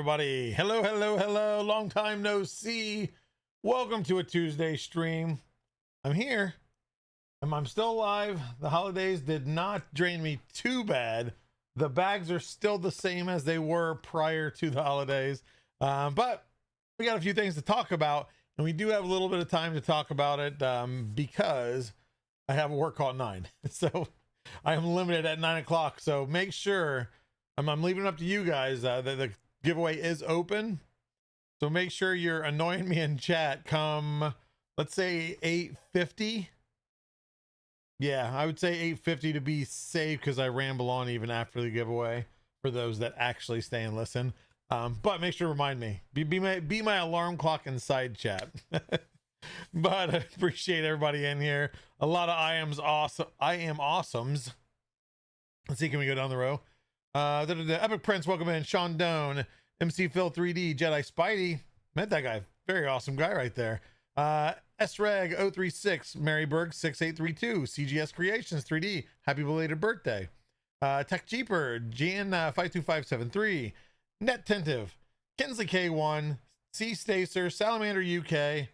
everybody? Hello, hello, hello. Long time no see. Welcome to a Tuesday stream. I'm here. I'm still alive. The holidays did not drain me too bad. The bags are still the same as they were prior to the holidays. But we got a few things to talk about, and we do have a little bit of time to talk about it because I have a work call at 9. So I am limited at 9 o'clock. So make sure I'm leaving it up to you guys. The giveaway is open. So make sure you're annoying me in chat come, let's say 8:50. Yeah, I would say 8:50 to be safe because I ramble on even after the giveaway for those that actually stay and listen. But make sure to remind me. Be my alarm clock inside chat. But I appreciate everybody in here. A lot of I am awesomes. Let's see, can we go down the row? The Epic Prince, welcome in. Sean Doan, MC Phil 3D, Jedi Spidey. Met that guy. Very awesome guy right there. SREG 036, Maryburg 6832, CGS Creations 3D. Happy belated birthday. Tech Jeeper, Jan 52573, Net Tentive, Kinsley K1, C Stacer, Salamander UK,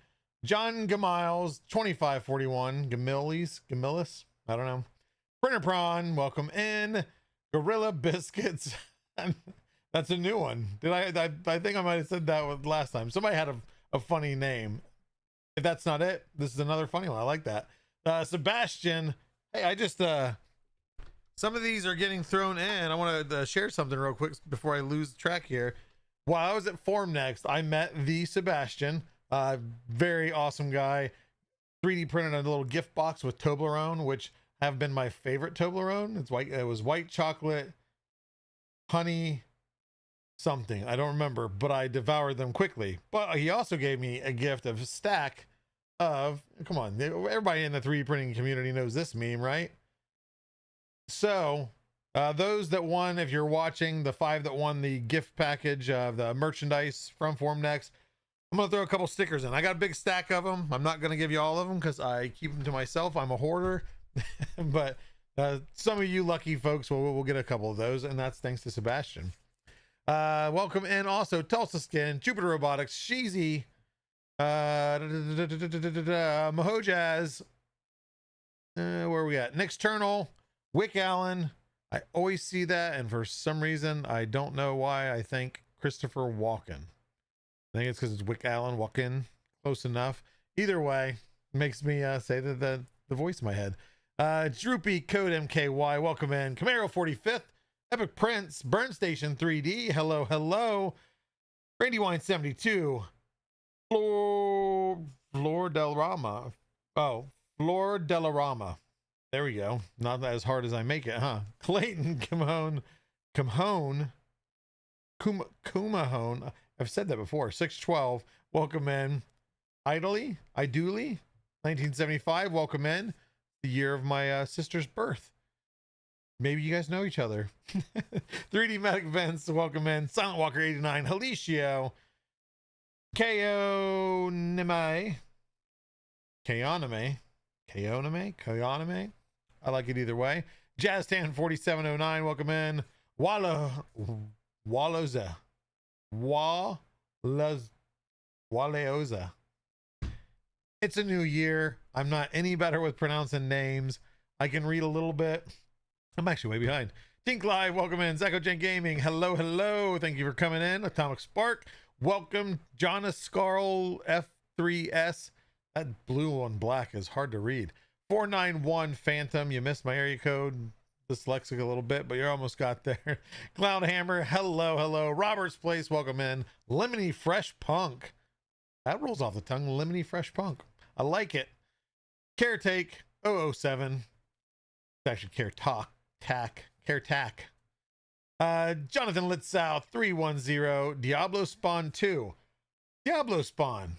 John Gamiles 2541, Gamillis, I don't know. Printer Prawn, welcome in. Gorilla Biscuits. That's a new one. I think I might have said that last time. Somebody had a funny name. If that's not it, this is another funny one. I like that. Sebastian. Hey, I just some of these are getting thrown in. I want to share something real quick before I lose track here. While I was at Form Next, I met the Sebastian. Very awesome guy. 3D printed a little gift box with Toblerone, which have been my favorite Toblerone. It's white. It was white chocolate, honey, something. I don't remember, but I devoured them quickly. But he also gave me a gift of a stack of, come on, everybody in the 3D printing community knows this meme, right? So those that won, if you're watching, the 5 that won the gift package of the merchandise from Form Next, I'm gonna throw a couple stickers in. I got a big stack of them. I'm not gonna give you all of them because I keep them to myself. I'm a hoarder. But some of you lucky folks will get a couple of those, and that's thanks to Sebastian. Welcome in also Tulsa Skin, Jupiter Robotics, Sheezy, Mahojaz, where are we at? Nixternal, Wick Allen. I always see that, and for some reason I don't know why I think Christopher Walken. I think it's because it's Wick Allen, Walken, close enough. Either way, makes me say that the voice in my head. Droopy Code MKY, welcome in. Camaro 45th, Epic Prince, Burn Station 3D, hello, hello. Randy Wine 72, Flor Del Rama. Oh, Flor Del Rama. There we go. Not as hard as I make it, huh? Clayton Kumahone. I've said that before. 612, welcome in. Idly, 1975, welcome in. The year of my sister's birth. Maybe you guys know each other. 3D Medic Vents, welcome in. Silent Walker 89, Halicio, Kaoname. I like it either way. Jazztan 4709, welcome in. Waleoza. It's a new year. I'm not any better with pronouncing names. I can read a little bit. I'm actually way behind. Tink Live, welcome in. Zacho Gaming, hello, hello. Thank you for coming in. Atomic Spark, welcome. Jonas Scarl F3S. That blue on black is hard to read. 491 Phantom, you missed my area code. Dyslexic a little bit, but you're almost got there. Cloud Hammer, hello, hello. Robert's Place, welcome in. Lemony Fresh Punk. That rolls off the tongue. Lemony Fresh Punk. I like it. Caretake 007. It's actually Caretack. Jonathan Litzau 310. Diablo Spawn 2. Diablo Spawn.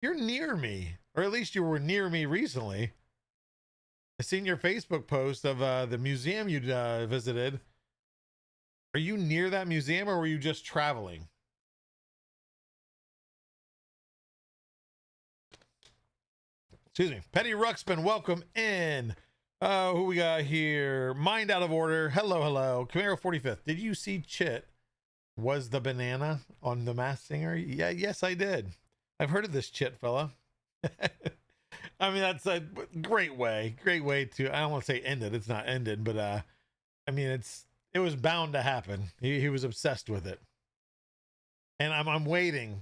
You're near me, or at least you were near me recently. I seen your Facebook post of the museum you visited. Are you near that museum, or were you just traveling? Excuse me. Petty Ruxpin, welcome in. Who we got here? Mind Out of Order. Hello, hello. Camaro 45th. Did you see Chit was the banana on The Masked Singer? Yeah, yes, I did. I've heard of this chit fella. I mean, that's a great way to, I don't want to say end it. It's not ended, but I mean, it was bound to happen. He was obsessed with it. And I'm waiting.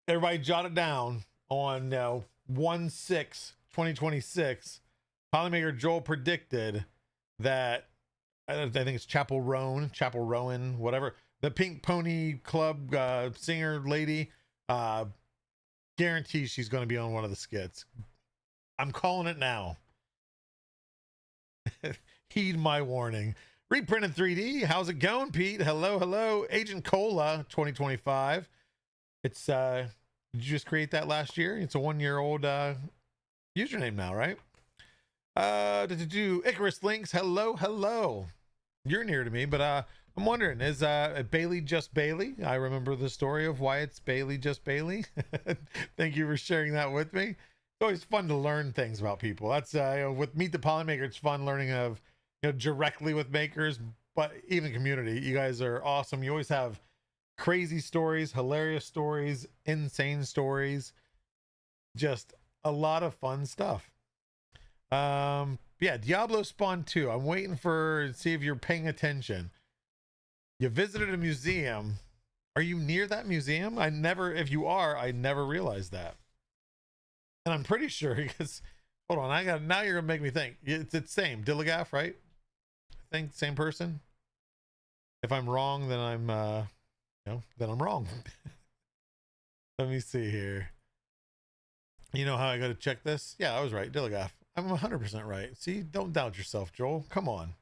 Everybody jot it down on 1/6/2026. Polymaker Joel predicted that, I think it's Chapel Rowan, whatever, the Pink Pony Club singer lady, guarantees she's going to be on one of the skits. I'm calling it now. Heed my warning. Reprinted 3D. How's it going, Pete? Hello. Agent Cola 2025. It's did you just create that last year? It's a 1-year-old username now, right? Icarus Links. Hello. You're near to me, but I'm wondering, is Bailey just Bailey? I remember the story of why it's Bailey just Bailey. Thank you for sharing that with me. It's always fun to learn things about people. That's with Meet the Polymaker, it's fun learning of directly with makers, but even community. You guys are awesome. You always have crazy stories, hilarious stories, insane stories, just a lot of fun stuff. Yeah, Diablo Spawn 2. I'm waiting for see if you're paying attention. You visited a museum. Are you near that museum? If you are, I never realized that. And I'm pretty sure because hold on, now you're gonna make me think. It's same Dilligaff, right? I think same person. If I'm wrong, then I'm then I'm wrong. Let me see here. You know how I gotta check this? Yeah, I was right. Dilligaff. I'm 100% right. See, don't doubt yourself, Joel. Come on.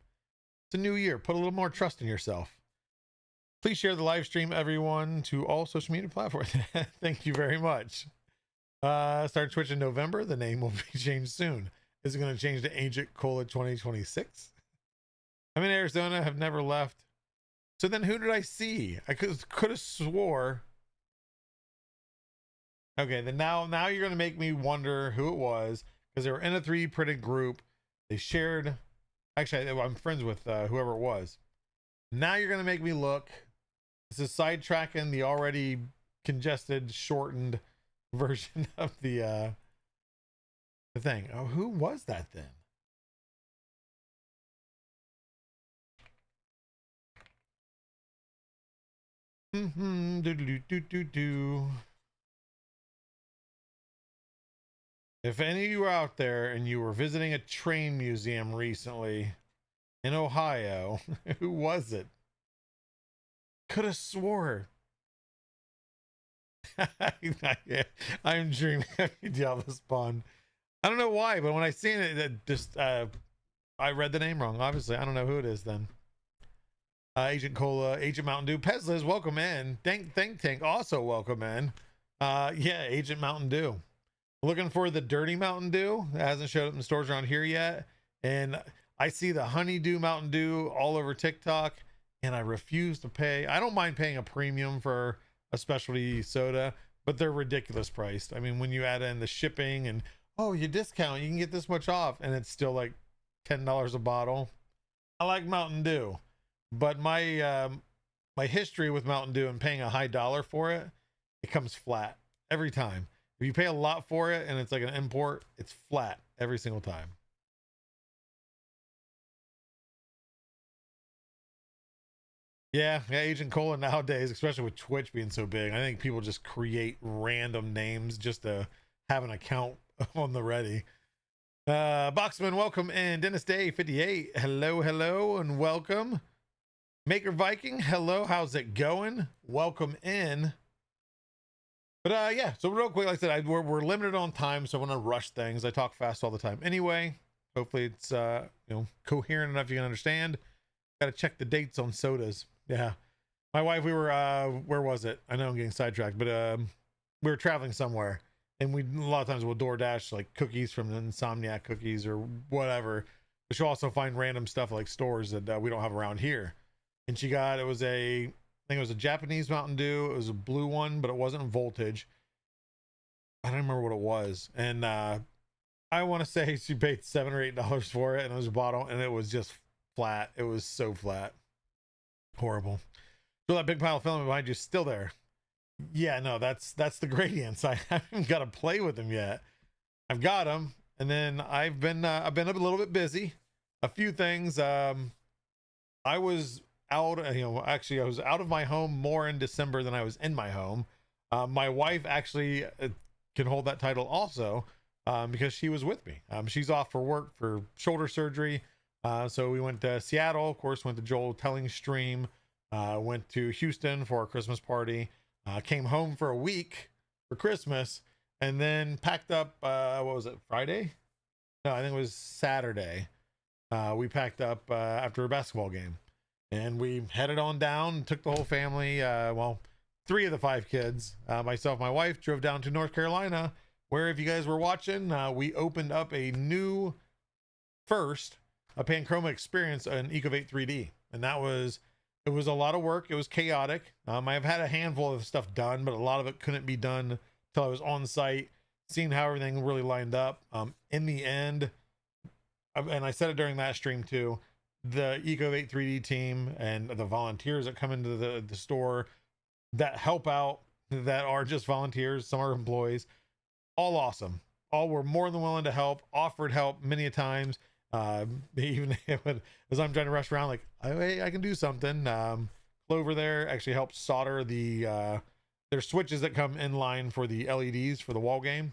It's a new year. Put a little more trust in yourself. Please share the live stream, everyone, to all social media platforms. Thank you very much. Start Twitch in November. The name will be changed soon. Is it going to change to Agent Cola 2026? I'm in Arizona. Have never left. So then who did I see? I could have swore. Okay, then now you're going to make me wonder who it was. Because they were in a 3D printed group. They shared. Actually, I'm friends with whoever it was. Now you're going to make me look. This is sidetracking the already congested, shortened version of the thing. Oh, who was that then? If any of you are out there and you were visiting a train museum recently in Ohio, who was it? Could have swore. I'm dreaming of Diablo Spawn. I don't know why, but when I seen it just I read the name wrong. Obviously, I don't know who it is then. Agent Cola, Agent Mountain Dew, Pezlas, welcome in. Think Tank, also welcome in. Yeah, Agent Mountain Dew. Looking for the dirty Mountain Dew. It hasn't showed up in stores around here yet. And I see the Honeydew Mountain Dew all over TikTok, and I refuse to pay. I don't mind paying a premium for a specialty soda, but they're ridiculous priced. I mean, when you add in the shipping and, oh, you discount, you can get this much off, and it's still like $10 a bottle. I like Mountain Dew, but my my history with Mountain Dew and paying a high dollar for it, it comes flat every time. If you pay a lot for it and it's like an import, it's flat every single time. Yeah, Agent Cola nowadays, especially with Twitch being so big, I think people just create random names just to have an account on the ready. Boxman, welcome in. Dennis Day 58, hello, and welcome. Maker Viking, hello, how's it going? Welcome in. But yeah, so real quick, like I said, we're limited on time, so I want to rush things. I talk fast all the time anyway. Hopefully it's coherent enough you can understand. Got to check the dates on sodas. Yeah, my wife, we were where was it? I know I'm getting sidetracked, but we were traveling somewhere, and a lot of times we'll DoorDash like cookies from Insomniac Cookies or whatever. But you'll also find random stuff like stores that we don't have around here. And she got, I think it was a Japanese Mountain Dew. It was a blue one, but it wasn't voltage. I don't remember what it was. And I want to say she paid $7 or $8 for it, and it was a bottle, and it was just flat. It was so flat. Horrible. So that big pile of filament behind you is still there. Yeah, no, that's the gradients. I haven't got to play with them yet. I've got them, and then I've been a little bit busy. A few things. I was out, actually, I was out of my home more in December than I was in my home. My wife actually can hold that title also, because she was with me. She's off for work for shoulder surgery. So we went to Seattle, of course, went to Joel Telling Stream, went to Houston for our Christmas party, came home for a week for Christmas, and then packed up, what was it, Friday? No, I think it was Saturday. We packed up after a basketball game, and we headed on down, took the whole family, well, 3 of the 5 kids, myself, my wife, drove down to North Carolina, where, if you guys were watching, we opened up a new first, a Panchroma experience in Ecovate 3D. And it was a lot of work. It was chaotic. I've had a handful of stuff done, but a lot of it couldn't be done till I was on site, seeing how everything really lined up. In the end, and I said it during that stream too, the Ecovate 3D team and the volunteers that come into the store that help out, that are just volunteers, some are employees, all awesome. All were more than willing to help, offered help many a times. Even as I'm trying to rush around, like, I can do something. Clover there actually helped solder there's switches that come in line for the LEDs for the wall game,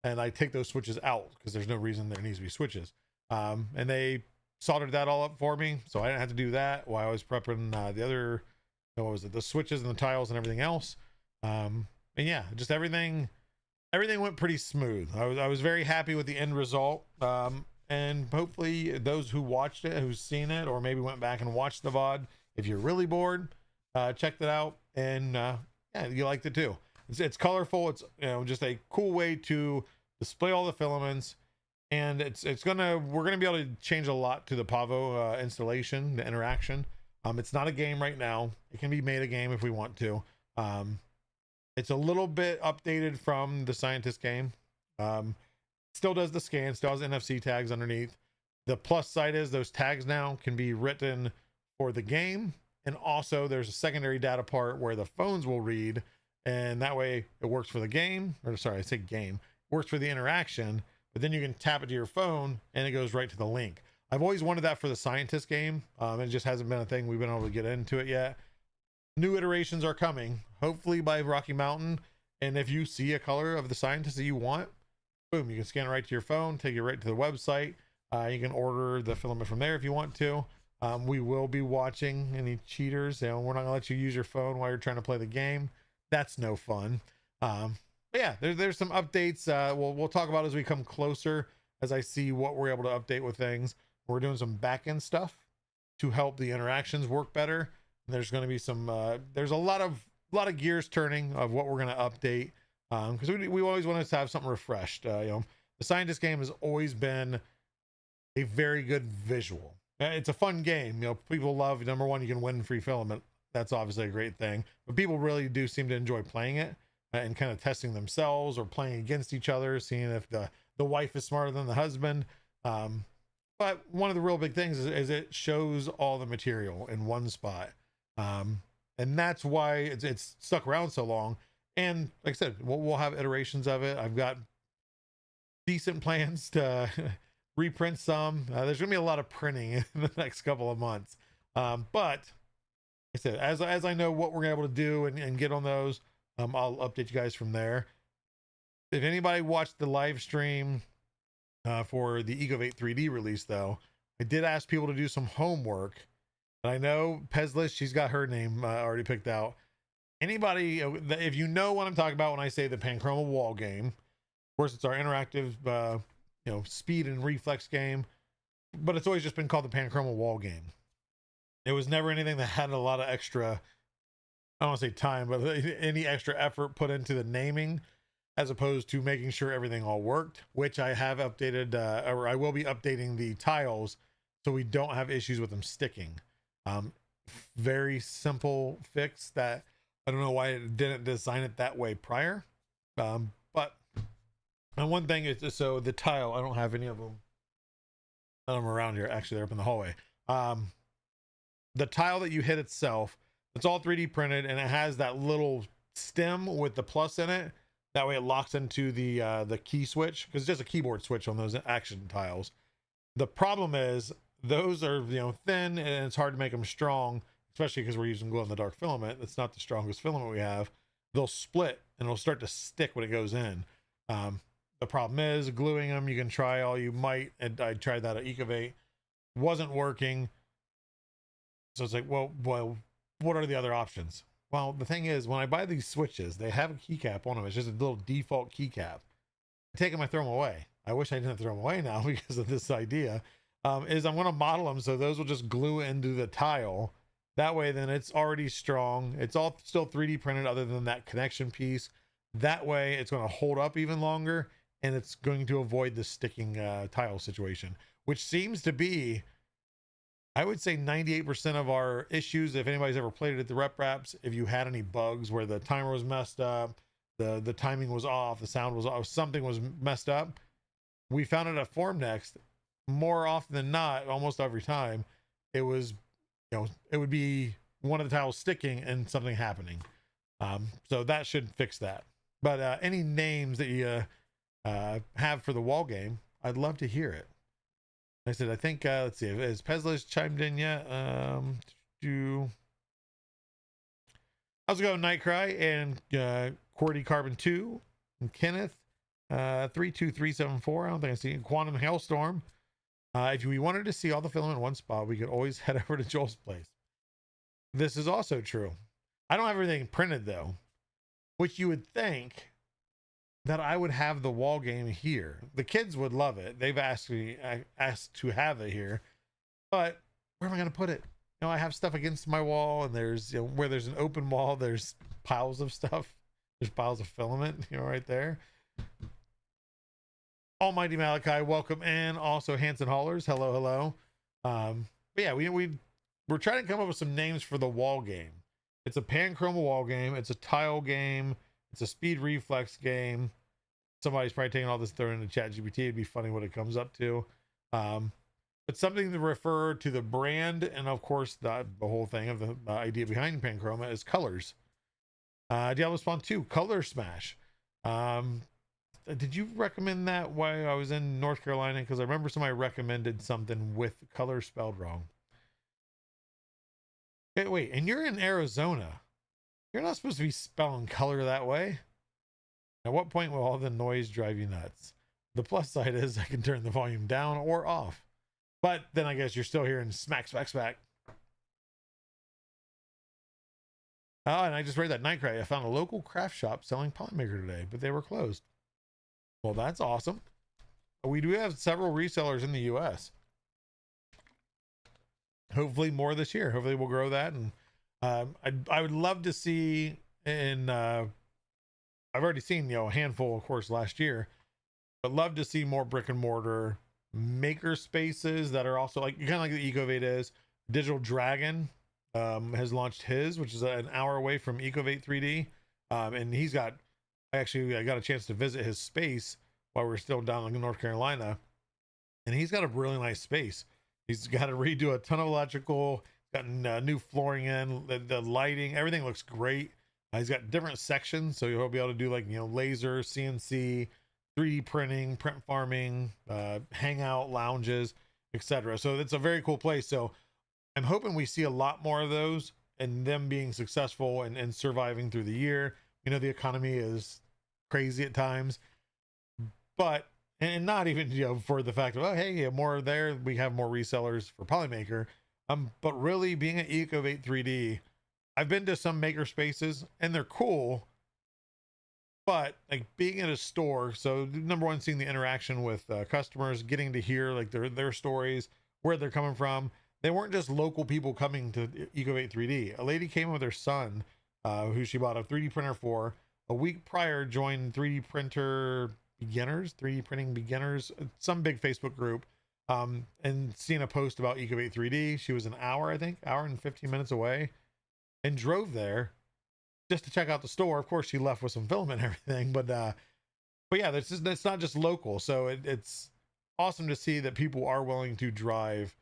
and I take those switches out because there's no reason there needs to be switches. And they soldered that all up for me, so I didn't have to do that while I was prepping the other, what was it, the switches and the tiles and everything else. And yeah, just everything went pretty smooth. I was very happy with the end result. And hopefully those who watched it, who's seen it, or maybe went back and watched the VOD, if you're really bored, checked it out, and yeah, you liked it too. It's colorful. It's, just a cool way to display all the filaments, and we're gonna be able to change a lot to the Pavo installation, the interaction. It's not a game right now. It can be made a game if we want to. It's a little bit updated from the Scientist game. Still does the scan, still has NFC tags underneath. The plus side is those tags now can be written for the game, and also there's a secondary data part where the phones will read, and that way it works for the game, or sorry, I say game, works for the interaction, but then you can tap it to your phone and it goes right to the link. I've always wanted that for the Scientist game. It just hasn't been a thing we've been able to get into it yet. New iterations are coming, hopefully by Rocky Mountain, and if you see a color of the Scientist that you want, boom, you can scan it right to your phone, take it right to the website. You can order the filament from there if you want to. We will be watching any cheaters. We're not gonna let you use your phone while you're trying to play the game. That's no fun. But yeah, there's some updates. We'll talk about as we come closer, as I see what we're able to update with things. We're doing some back-end stuff to help the interactions work better. There's going to be some. There's a lot of gears turning of what we're going to update. Because we always want to have something refreshed. The Scientist game has always been a very good visual. It's a fun game. People love, number one, you can win free filament. That's obviously a great thing. But people really do seem to enjoy playing it and kind of testing themselves or playing against each other, seeing if the wife is smarter than the husband. But one of the real big things is it shows all the material in one spot. And that's why it's stuck around so long. And like I said, we'll have iterations of it. I've got decent plans to reprint some. There's gonna be a lot of printing in the next couple of months. But like I said, as I know what we're able to do and get on those, I'll update you guys from there. If anybody watched the live stream for the Ecovate 3D release, though, I did ask people to do some homework. And I know Pezlis, she's got her name already picked out. Anybody, if you know what I'm talking about when I say the Panchroma wall game, of course it's our interactive, speed and reflex game, but it's always just been called the Panchroma wall game. It was never anything that had a lot of extra, I don't want to say time, but any extra effort put into the naming, as opposed to making sure everything all worked, which I have updated, or I will be updating the tiles so we don't have issues with them sticking. Very simple fix that I don't know why it didn't design it that way prior. But and one thing is, so the tile, I don't have any of them. None of them around here. Actually, they're up in the hallway. The tile that you hit itself, It's all 3D printed, and it has that little stem with the plus in it. That way it locks into the key switch, because it's just a keyboard switch on those action tiles. The problem is those are, you know, thin, and it's hard to make them strong, especially because we're using glow-in-the-dark filament. It's not the strongest filament we have. They'll split and it'll start to stick when it goes in. The problem is gluing them. You can try all you might, and I tried that at Ecovate, wasn't working. So it's like, well, what are the other options? Well, the thing is, when I buy these switches, they have a keycap on them. It's just a little default keycap. I take them, I throw them away. I wish I didn't throw them away now because of this idea. Is I'm going to model them so those will just glue into the tile. That way, then it's already strong. It's all still 3D printed other than that connection piece. That way, it's going to hold up even longer, and it's going to avoid the sticking tile situation, which seems to be, I would say, 98% of our issues. If anybody's ever played it at the rep wraps, if you had any bugs where the timer was messed up, the timing was off, the sound was off, something was messed up, we found it at Form Next. More often than not, almost every time, it was, you know, it would be one of the tiles sticking and something happening. So that should fix that. But any names that you have for the wall game, I'd love to hear it. I said, I think, let's see, has Pezlish chimed in yet? How's it going, Nightcry and Cordy Carbon 2 and Kenneth 32374? I don't think I see Quantum Hailstorm. If we wanted to see all the film in one spot, we could always head over to Joel's place. This is also true. I don't have everything printed though, which you would think that I would have the wall game here. The kids would love it. They've asked to have it here, but where am I going to put it? You know, I have stuff against my wall, and there's, you know, where there's an open wall, there's piles of stuff. There's piles of filament, you know, right there. Almighty Malachi, welcome in. Also, Hanson Haulers, hello, hello. But yeah, we're trying to come up with some names for the wall game. It's a Panchroma wall game. It's a tile game. It's a speed reflex game. Somebody's probably taking all this, throwing into ChatGPT. It'd be funny what it comes up to. But something to refer to the brand, and of course the whole thing of the idea behind Panchroma is colors. Diablo Spawn 2, Color Smash. Did you recommend that while I was in North Carolina? Because I remember somebody recommended something with color spelled wrong. Hey, wait, and you're in Arizona. You're not supposed to be spelling color that way. At what point will all the noise drive you nuts? The plus side is I can turn the volume down or off. But then I guess you're still hearing smack, smack, smack. Oh, and I just read that Nightcry. I found a local craft shop selling Polymaker today, but they were closed. Well, that's awesome. We do have several resellers in the US. Hopefully more this year. Hopefully we'll grow that. And I would love to see, and I've already seen, you know, a handful, of course, last year, but love to see more brick and mortar maker spaces that are also like, kind of like the Ecovate is. Digital Dragon has launched his, which is an hour away from Ecovate 3D. And he's got, I got a chance to visit his space while we're still down in North Carolina, and he's got a really nice space. He's got to redo a ton of electrical, got new flooring in, the lighting, everything looks great. He's got different sections, so you'll be able to do, like, you know, laser, CNC, 3D printing, print farming, hangout lounges, etc. So it's a very cool place. So I'm hoping we see a lot more of those, and them being successful and surviving through the year. You know, the economy is crazy at times, but, and not even, you know, for the fact of, oh, hey, yeah, more there, we have more resellers for Polymaker. But really being at Ecovate 3D, I've been to some maker spaces and they're cool, but like being at a store, so number one, seeing the interaction with customers, getting to hear like their stories, where they're coming from. They weren't just local people coming to Ecovate 3D. A lady came with her son, who she bought a 3D printer for. A week prior, joined 3D printing beginners, some big Facebook group, and seen a post about Ecovate 3D. She was an hour and 15 minutes away, and drove there just to check out the store. Of course, she left with some filament and everything, but yeah, that's not just local. So it's awesome to see that people are willing to drive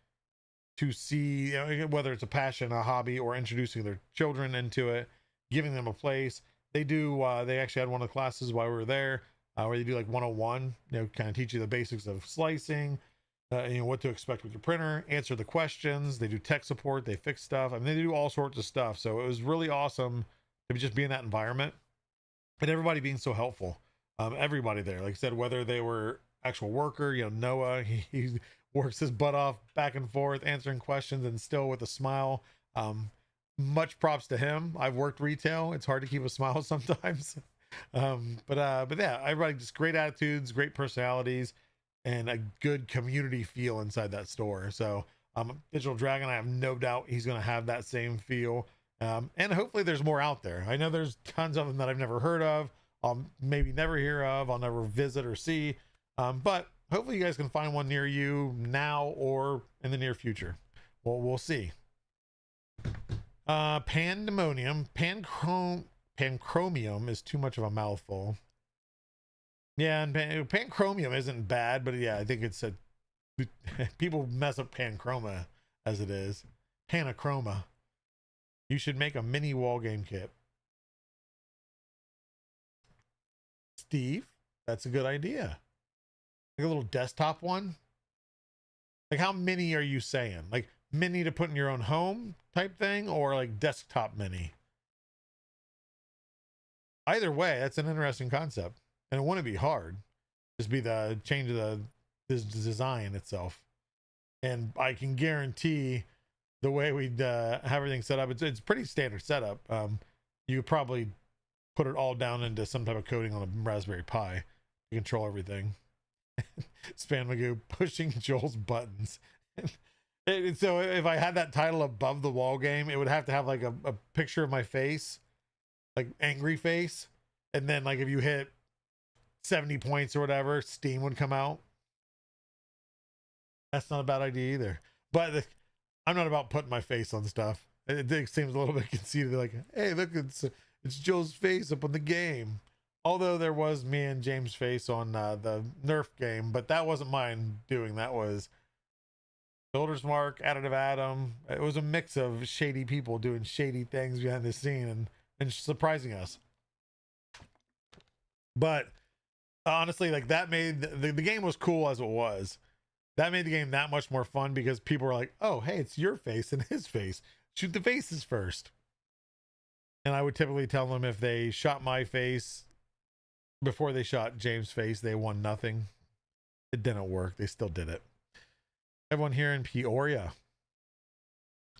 to see, you know, whether it's a passion, a hobby, or introducing their children into it, giving them a place. They do, they actually had one of the classes while we were there, where they do like 101, you know, kind of teach you the basics of slicing, you know, what to expect with your printer, answer the questions. They do tech support, they fix stuff. I mean, they do all sorts of stuff. So it was really awesome to just be in that environment and everybody being so helpful. Everybody there, like I said, whether they were actual worker, you know, Noah, he works his butt off back and forth, answering questions and still with a smile. Much props to him. I've worked retail. It's hard to keep a smile sometimes. But yeah, everybody just great attitudes, great personalities, and a good community feel inside that store. So Digital Dragon, I have no doubt he's going to have that same feel. And hopefully there's more out there. I know there's tons of them that I've never heard of. I'll maybe never hear of. I'll never visit or see. But hopefully you guys can find one near you now or in the near future. Well, we'll see. Pandemonium. Panchromium is too much of a mouthful. Yeah, and Panchromium isn't bad, but yeah, I think it's a people mess up Panchroma as it is. Panachroma. You should make a mini wall game kit. Steve, that's a good idea. Like a little desktop one. Like how mini are you saying? Like mini to put in your own home type thing, or like desktop mini? Either way, that's an interesting concept, and it wouldn't be hard. Just be the change of the design itself, and I can guarantee the way we'd have everything set up, it's pretty standard setup. You could probably put it all down into some type of coding on a Raspberry Pi to control everything. Span Magoo pushing Joel's buttons. So if I had that title above the wall game, it would have to have like a picture of my face, like angry face, and then like if you hit 70 points or whatever, Steam would come out. That's not a bad idea either. But I'm not about putting my face on stuff. It seems a little bit conceited, like, hey, look, it's Joel's face up on the game. Although there was me and James' face on the Nerf game, but that wasn't mine doing. That was Builder's Mark, Additive Adam. It was a mix of shady people doing shady things behind the scene and surprising us. But honestly, like that made the game was cool as it was. That made the game that much more fun because people were like, oh, hey, it's your face and his face. Shoot the faces first. And I would typically tell them if they shot my face before they shot James' face, they won nothing. It didn't work. They still did it. Everyone here in Peoria.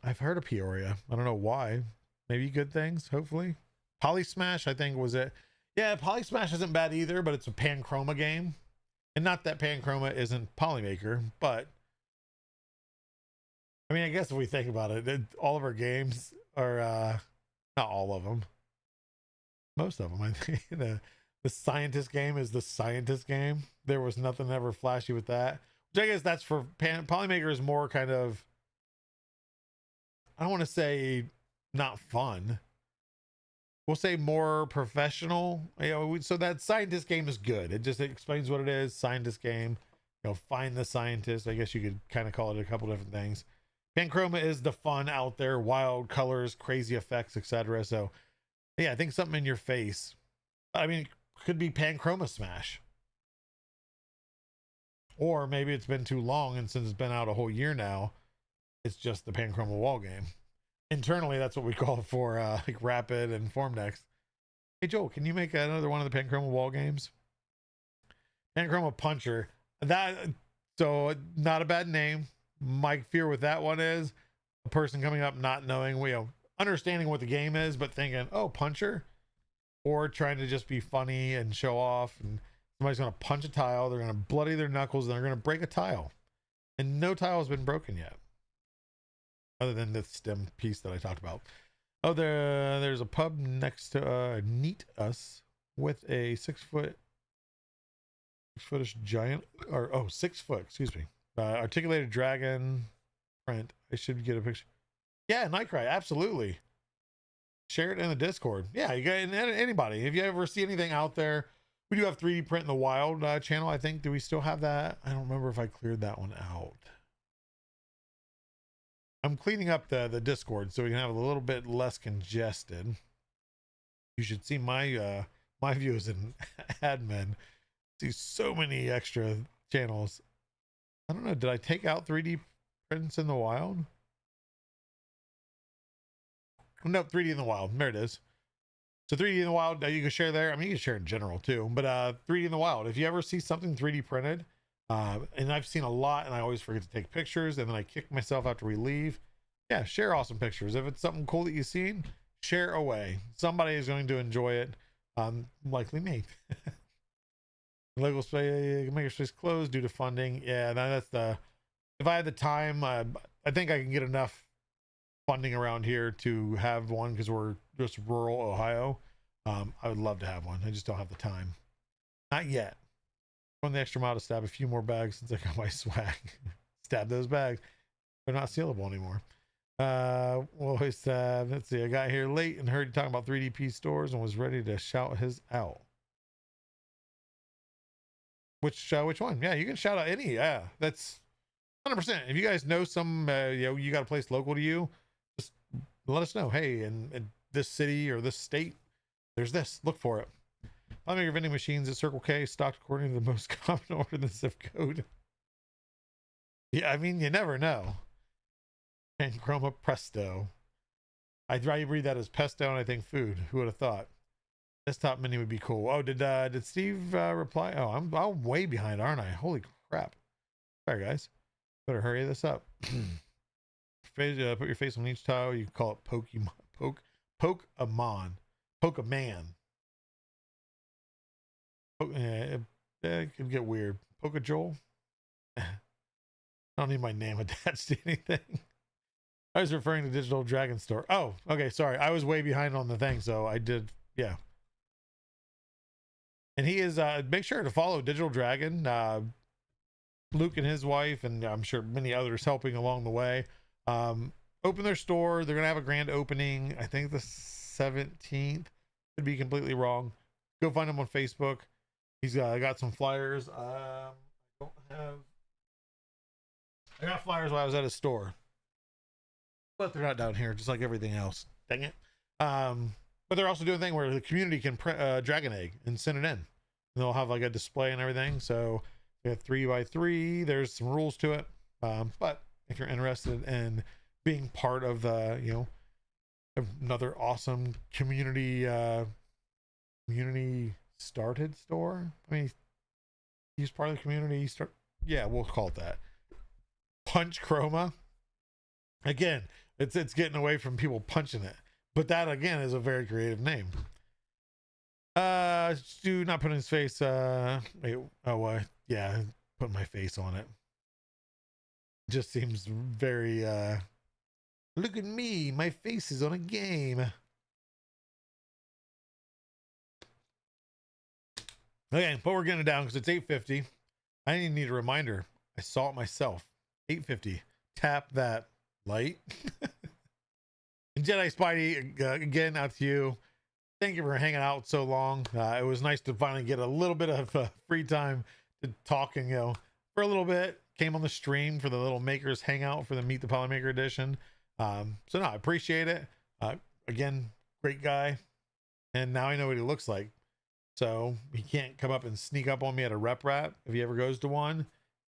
I've heard of Peoria. I don't know why. Maybe good things, hopefully. Polysmash, I think, was it. Yeah, Polysmash isn't bad either, but it's a Panchroma game. And not that Panchroma isn't Polymaker, but I mean, I guess if we think about it, all of our games are not all of them. Most of them, I think. The scientist game is the scientist game. There was nothing ever flashy with that. Which I guess that's for Polymaker is more kind of, I don't want to say not fun. We'll say more professional. You know, so that scientist game is good. It explains what it is. Scientist game. You know, find the scientist. I guess you could kind of call it a couple different things. Panchroma is the fun out there, wild colors, crazy effects, etc. So yeah, I think something in your face. I mean, it could be Panchroma Smash. Or maybe it's been too long, and since it's been out a whole year now, it's just the Panchroma wall game. Internally, that's what we call it for like Rapid and Formnext. Hey Joel, can you make another one of the Panchroma wall games? Panchroma Puncher. So not a bad name. My fear with that one is a person coming up not knowing, you know, understanding what the game is, but thinking, oh, Puncher, or trying to just be funny and show off, and somebody's going to punch a tile, they're going to bloody their knuckles, and they're going to break a tile, and no tile has been broken yet, other than the stem piece that I talked about. Oh, there's a pub next to Neat Us with a 6 footish giant, or 6 foot, excuse me. Articulated dragon print. I should get a picture. Yeah, Nightcry, absolutely. Share it in the Discord. Yeah, you got anybody. If you ever see anything out there, we do have 3D Print in the Wild channel. I think. Do we still have that? I don't remember if I cleared that one out. I'm cleaning up the Discord so we can have a little bit less congested. You should see my my view as an admin. See so many extra channels. I don't know. Did I take out 3D prints in the wild? Nope, 3D in the wild. There it is. So 3D in the wild, you can share there. I mean, you can share in general too, but 3D in the wild. If you ever see something 3D printed, and I've seen a lot, and I always forget to take pictures, and then I kick myself after we leave. Yeah, share awesome pictures. If it's something cool that you've seen, share away. Somebody is going to enjoy it. Likely me. Local space, makerspace closed due to funding. Yeah, that's the. If I had the time, I think I can get enough funding around here to have one because we're just rural Ohio. I would love to have one. I just don't have the time. Not yet. Going the extra mile to stab a few more bags since I got my swag. Stab those bags. They're not sealable anymore. Let's see. I got here late and heard you talking about 3DP stores and was ready to shout his out. Which one? Yeah, you can shout out any. Yeah, that's 100%. If you guys know some, you got a place local to you, just let us know. Hey, in this city or this state, there's this. Look for it. Polymaker vending machines at Circle K stocked according to the most common order in the zip code. Yeah, I mean, you never know. And Chroma Presto. I'd rather read that as pesto, and I think food. Who would have thought? Desktop menu would be cool. Oh, did Steve reply? Oh, I'm way behind, aren't I? Holy crap! Sorry, guys. Better hurry this up. Put your face on each tile. You call it Pokemon. Pokeman. It could get weird. Joel. I don't need my name attached to anything. I was referring to Digital Dragon Store. Oh, okay. Sorry. I was way behind on the thing. So I did. Yeah. And he is, make sure to follow Digital Dragon, Luke and his wife, and I'm sure many others helping along the way. Open their store. They're going to have a grand opening. I think the 17th. Could be completely wrong. Go find him on Facebook. He's got some flyers. I got flyers while I was at his store, but they're not down here, just like everything else. Dang it. But they're also doing a thing where the community can print dragon egg and send it in. And they'll have like a display and everything. So they have 3x3. There's some rules to it. But if you're interested in being part of the, another awesome community started store. I mean, he's part of the community yeah, we'll call it that. Punch Chroma. Again, it's getting away from people punching it. But that again is a very creative name. Do not put in his face. Yeah, put my face on it. Just seems very. Look at me, my face is on a game. Okay, but we're getting it down because it's 8:50. I didn't need a reminder. I saw it myself. 8:50. Tap that light. And Jedi Spidey, again, out to you. Thank you for hanging out so long. It was nice to finally get a little bit of free time to talk and, for a little bit. Came on the stream for the little makers hangout for the Meet the Polymaker edition. So no, I appreciate it. Again, great guy. And now I know what he looks like. So he can't come up and sneak up on me at a rep rap if he ever goes to one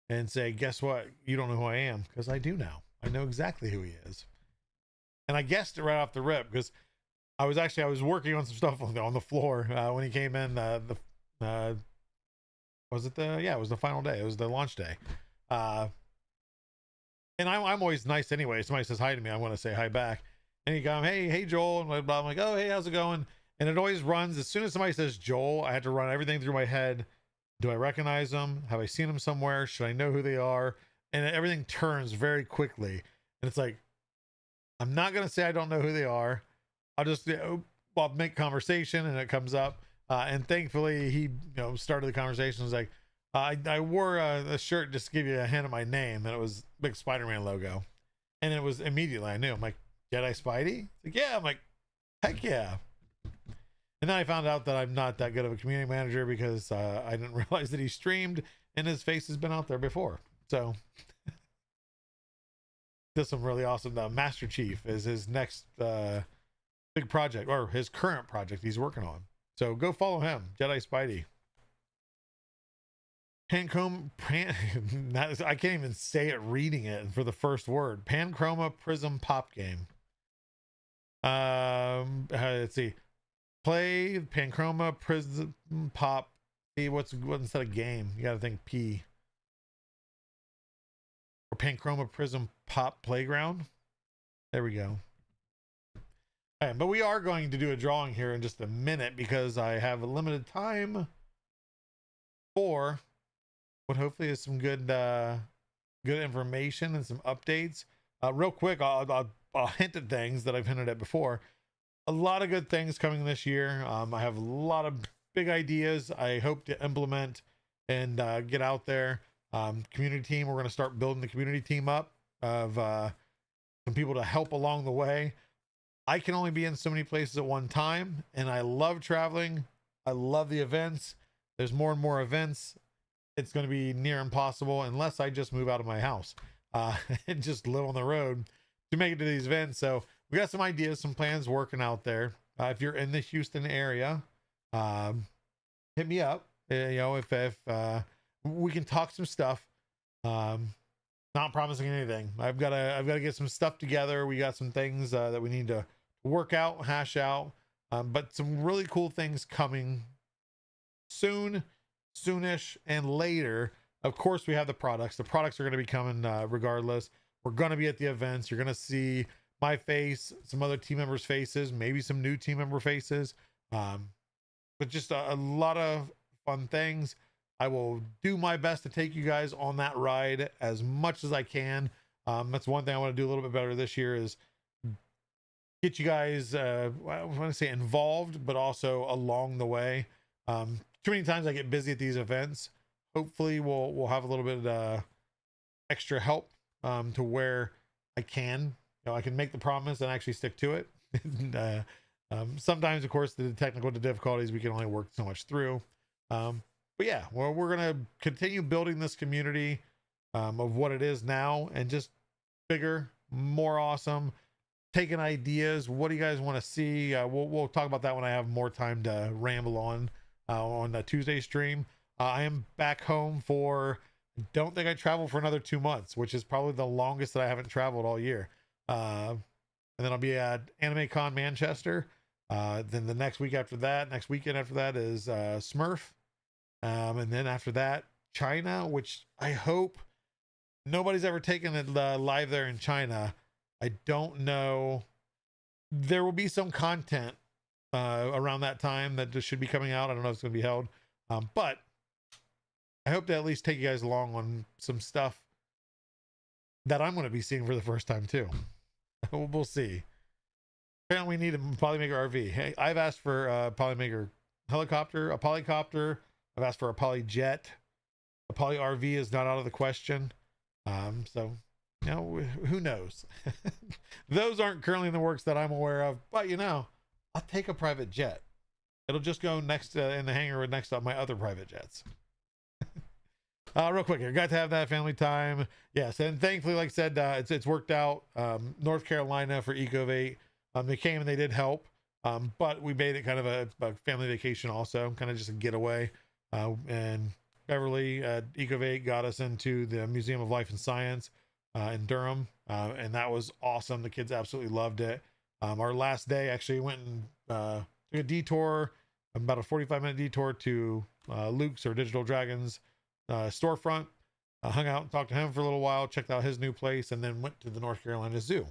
and say, guess what? You don't know who I am. Because I do now. I know exactly who he is. And I guessed it right off the rip because I was working on some stuff on the floor when he came in. It was the final day. It was the launch day. And I'm always nice anyway. Somebody says hi to me, I want to say hi back. And he goes, hey Joel, and blah, blah. I'm like, oh hey, how's it going? And it always runs as soon as somebody says Joel, I had to run everything through my head. Do I recognize them? Have I seen them somewhere? Should I know who they are? And everything turns very quickly. And it's like, I'm not going to say I don't know who they are. I'll just I'll make conversation and it comes up. And thankfully he started the conversation. It was like, I wore a shirt just to give you a hint of my name. And it was big Spider-Man logo. And it was immediately, I knew. I'm like, Jedi Spidey? Like, yeah. I'm like, heck yeah. And then I found out that I'm not that good of a community manager because I didn't realize that he streamed and his face has been out there before. So does some really awesome. Master Chief is his next big project, or his current project he's working on. So go follow him, Jedi Spidey. I can't even say it reading it for the first word. Panchroma Prism Pop game. Let's see. Play Panchroma Prism Pop. What's instead of game? You gotta think P. Or Panchroma Prism Pop Playground. There we go. Okay, but we are going to do a drawing here in just a minute because I have a limited time for what hopefully is some good information and some updates. Real quick, I'll hint at things that I've hinted at before. A lot of good things coming this year. I have a lot of big ideas I hope to implement and get out there. Community team, we're going to start building the community team up of some people to help along the way. I can only be in so many places at one time, and I love traveling. I love the events. There's more and more events. It's going to be near impossible unless I just move out of my house and just live on the road to make it to these events. So we got some ideas, some plans working out there. If you're in the Houston area, hit me up. If we can talk some stuff. Not promising anything. I've got to get some stuff together. We got some things that we need to work out, hash out. But some really cool things coming soonish, and later. Of course, we have the products. The products are going to be coming regardless. We're going to be at the events. You're going to see my face, some other team members' faces, maybe some new team member faces. But just a lot of fun things. I will do my best to take you guys on that ride as much as I can. That's one thing I want to do a little bit better this year is get you guys, I want to say involved, but also along the way. Too many times I get busy at these events. Hopefully we'll have a little bit of extra help to where I can. I can make the promise and actually stick to it. Sometimes, of course, the technical difficulties we can only work so much through. But yeah, we're going to continue building this community of what it is now and just bigger, more awesome, taking ideas. What do you guys want to see? We'll talk about that when I have more time to ramble on the Tuesday stream. I am back home don't think I travel for another 2 months, which is probably the longest that I haven't traveled all year. And then I'll be at Anime Con Manchester. Then the next weekend after that is Smurf. And then after that, China, which I hope nobody's ever taken it live there in China. I don't know. There will be some content around that time that just should be coming out. I don't know if it's going to be held. But I hope to at least take you guys along on some stuff that I'm going to be seeing for the first time too. We'll see. Apparently we need a Polymaker RV. Hey, I've asked for a Polymaker helicopter, a polycopter. I've asked for a poly jet. A poly RV is not out of the question. So, who knows? Those aren't currently in the works that I'm aware of, but I'll take a private jet. It'll just go next in the hangar next to my other private jets. Real quick here, got to have that family time. Yes, and thankfully, like I said, it's worked out. North Carolina for Ecovate. They came and they did help. But we made it kind of a family vacation also, kind of just a getaway. And Beverly at Ecovate got us into the Museum of Life and Science in Durham. And that was awesome. The kids absolutely loved it. Our last day actually went and took a detour, about a 45-minute detour to Luke's or Digital Dragons storefront. Hung out and talked to him for a little while, checked out his new place, and then went to the North Carolina Zoo.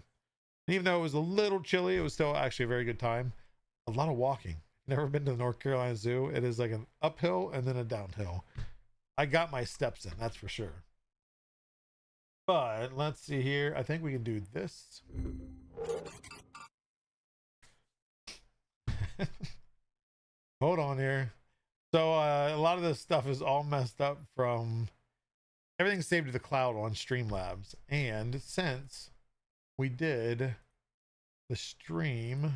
And even though it was a little chilly, it was still actually a very good time. A lot of walking. Never been to the North Carolina Zoo. It is like an uphill and then a downhill. I got my steps in, that's for sure. But let's see here. I think we can do this. Hold on here. So a lot of this stuff is all messed up from everything's saved to the cloud on Streamlabs. And since we did the stream,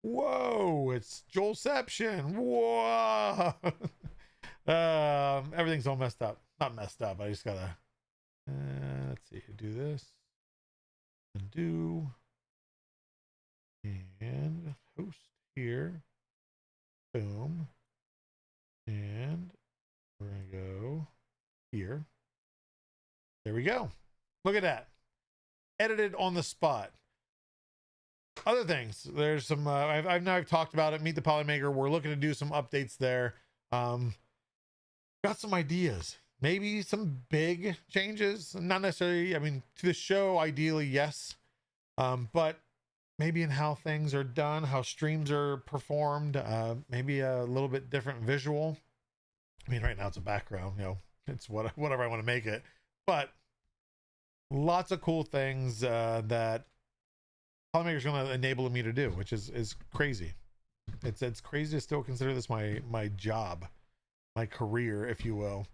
whoa, it's Joelception. Whoa. Everything's all messed up. Not messed up. I just gotta Let's see, do this, undo, and host here. Boom. And we're going to go here. There we go. Look at that. Edited on the spot. Other things. There's some, I've talked about it. Meet the Polymaker. We're looking to do some updates there. Got some ideas. Maybe some big changes. Not necessarily, I mean, to the show, ideally, yes. But maybe in how things are done, how streams are performed, maybe a little bit different visual. I mean, right now it's a background, you know, it's whatever I want to make it, but lots of cool things that Polymaker is going to enable me to do, which is crazy. It's crazy to still consider this my job, my career, if you will.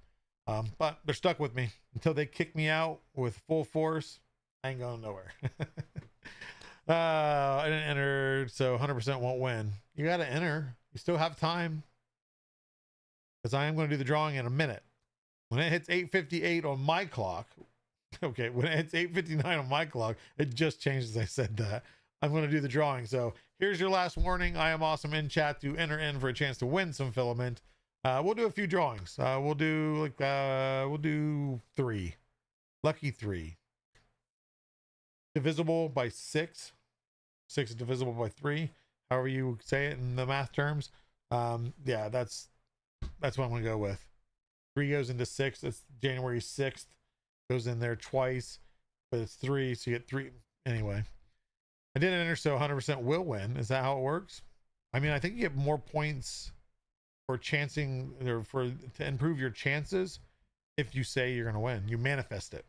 But they're stuck with me until they kick me out with full force. I ain't going nowhere. I didn't enter, so 100% won't win. You got to enter. You still have time, because I am going to do the drawing in a minute. When it hits 8:58 on my clock, okay, when it hits 8:59 on my clock, it just changed as I said that. I'm going to do the drawing. So here's your last warning. I am awesome in chat to enter in for a chance to win some filament. We'll do a few drawings. We'll do 3. Lucky 3. Divisible by 6. 6 is divisible by 3. However you say it in the math terms. Yeah, that's what I'm going to go with. 3 goes into 6. It's January 6th. Goes in there twice, but it's 3, so you get 3. Anyway, I didn't enter, so 100% will win. Is that how it works? I mean, I think you get more points for chancing, or to improve your chances if you say you're going to win. You manifest it.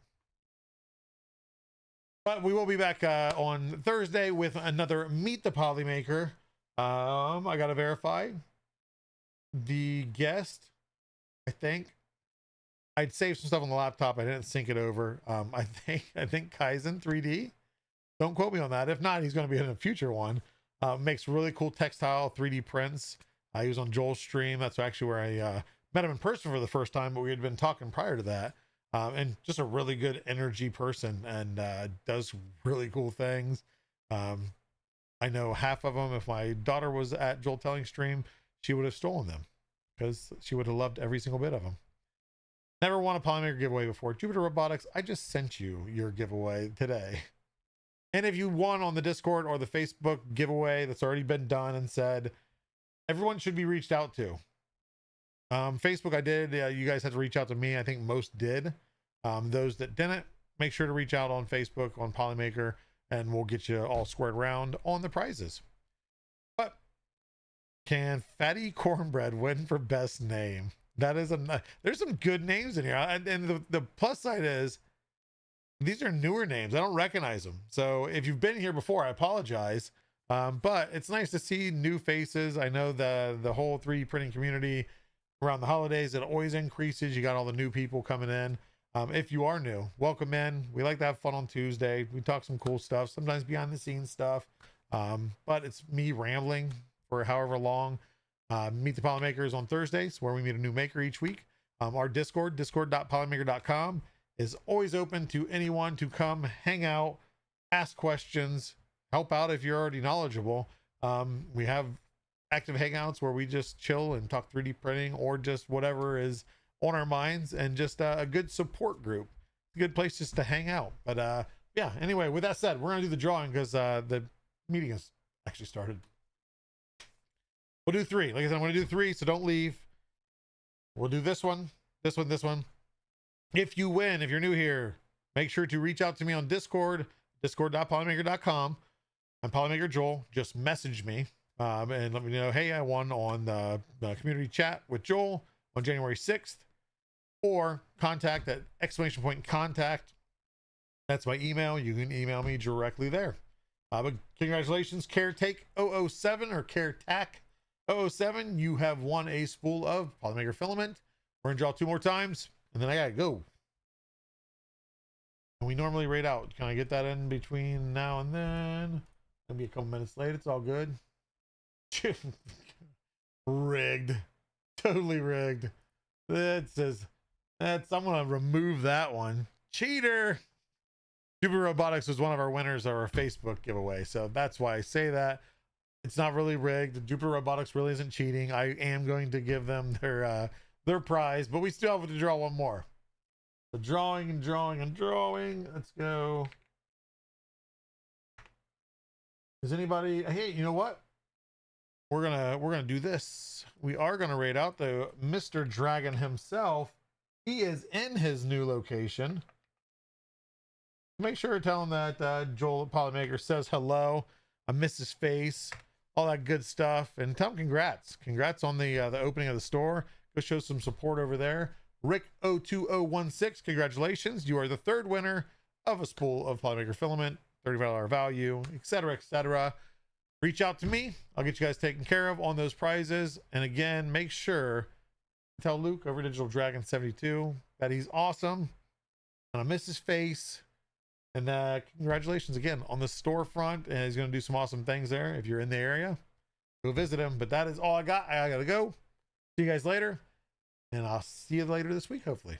But we will be back on Thursday with another Meet the Polymaker. I got to verify the guest. I think I'd saved some stuff on the laptop. I didn't sync it over. I think Kaizen 3D. Don't quote me on that. If not, he's going to be in a future one. Makes really cool textile 3D prints. He was on Joel's stream. That's actually where I met him in person for the first time, but we had been talking prior to that. And just a really good energy person, and does really cool things. I know half of them. If my daughter was at Joel Telling's stream, she would have stolen them, because she would have loved every single bit of them. Never won a Polymaker giveaway before. Jupiter Robotics, I just sent you your giveaway today. And if you won on the Discord or the Facebook giveaway that's already been done and said, everyone should be reached out to. Facebook, I did. You guys had to reach out to me. I think most did. Those that didn't, make sure to reach out on Facebook, on Polymaker, and we'll get you all squared round on the prizes. But can Fatty Cornbread win for best name? That is there's some good names in here. And the plus side is, these are newer names. I don't recognize them. So if you've been here before, I apologize. But it's nice to see new faces. I know the whole 3D printing community around the holidays, it always increases. You got all the new people coming in. If you are new, welcome in. We like to have fun on Tuesday. We talk some cool stuff, sometimes behind the scenes stuff. But it's me rambling for however long. Meet the Polymakers on Thursdays, where we meet a new maker each week. Our discord.polymaker.com, is always open to anyone to come hang out, ask questions, help out if you're already knowledgeable. We have active hangouts where we just chill and talk 3D printing, or just whatever is on our minds, and just a good support group. A good place just to hang out. But yeah, anyway, with that said, we're gonna do the drawing, because the meeting has actually started. We'll do 3. Like I said, I'm gonna do 3, so don't leave. We'll do this one, this one, this one. If you win, if you're new here, make sure to reach out to me on Discord, discord.polymaker.com. I'm Polymaker Joel. Just message me and let me know, hey, I won on the community chat with Joel on January 6th. Or contact at !contact. That's my email. You can email me directly there. But congratulations, Caretake 007 or Caretac 007. You have won a spool of Polymaker filament. We're gonna draw 2 more times, and then I gotta go. And we normally rate out. Can I get that in between now and then? Gonna be a couple minutes late. It's all good. Rigged. Totally rigged. I'm gonna remove that one. cheater. Jupiter Robotics was one of our winners of our Facebook giveaway, so that's why I say that. It's not really rigged. Jupiter Robotics really isn't cheating. I am going to give them their prize, but we still have to draw one more. So drawing and drawing and drawing. Let's go. Is anybody? Hey, you know what? We're gonna do this. We are gonna rate out the Mr. Dragon himself. He is in his new location. Make sure to tell him that Joel at Polymaker says hello. I miss his face, all that good stuff, and tell him congrats. Congrats on the opening of the store. Go show some support over there. Rick02016, congratulations. You are the third winner of a spool of Polymaker filament, $35 value, etc., etc. Reach out to me. I'll get you guys taken care of on those prizes. And again, make sure to tell Luke over Digital Dragon 72 that he's awesome. And I miss his face. And congratulations again on the storefront. And he's going to do some awesome things there. If you're in the area, go visit him. But that is all I got. I got to go. See you guys later. And I'll see you later this week, hopefully.